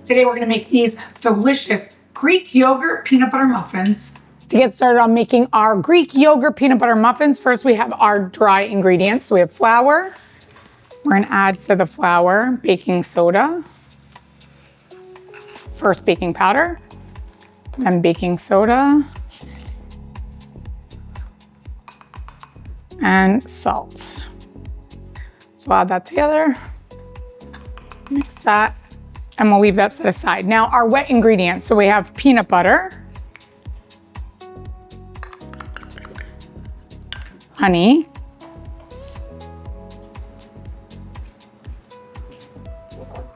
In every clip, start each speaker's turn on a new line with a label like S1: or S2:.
S1: Today we're gonna make these delicious Greek yogurt peanut butter muffins. To get started on making our Greek yogurt peanut butter muffins, first we have our dry ingredients. So we have flour. We're gonna add to the flour baking soda. First baking powder, then baking soda, and salt. So add that together, mix that, and we'll leave that set aside. Now our wet ingredients, so we have peanut butter, honey,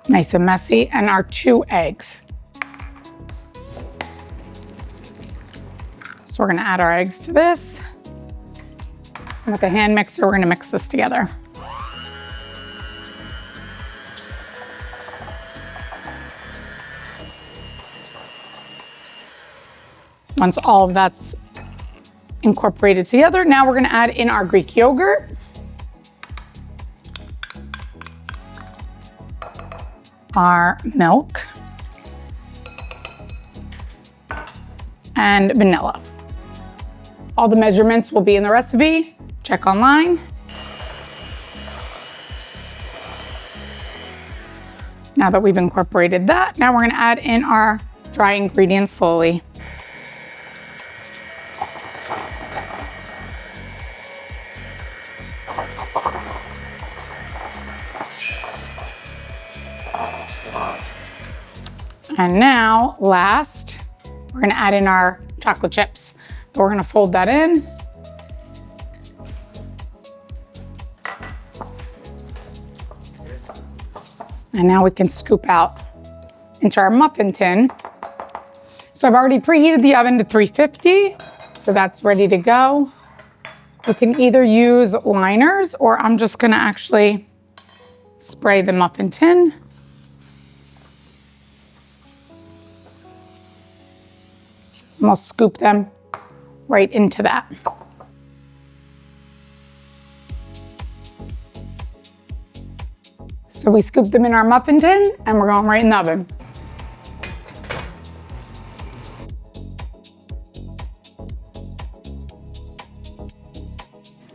S1: nice and messy, and our 2 eggs. So we're gonna add our eggs to this. And with a hand mixer, we're gonna mix this together. Once all of that's incorporated together, now we're gonna add in our Greek yogurt. Our milk. And vanilla. All the measurements will be in the recipe. Check online. Now that we've incorporated that, now we're gonna add in our dry ingredients slowly. And now, last, we're gonna add in our chocolate chips. So we're gonna fold that in. And now we can scoop out into our muffin tin. So I've already preheated the oven to 350, so that's ready to go. You can either use liners, or I'm just gonna actually spray the muffin tin. And we'll scoop them right into that. So we scooped them in our muffin tin and we're going right in the oven.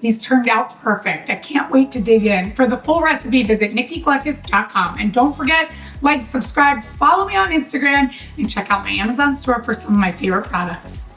S1: These turned out perfect. I can't wait to dig in. For the full recipe, visit nikkigleckis.com. And don't forget, like, subscribe, follow me on Instagram, and check out my Amazon store for some of my favorite products.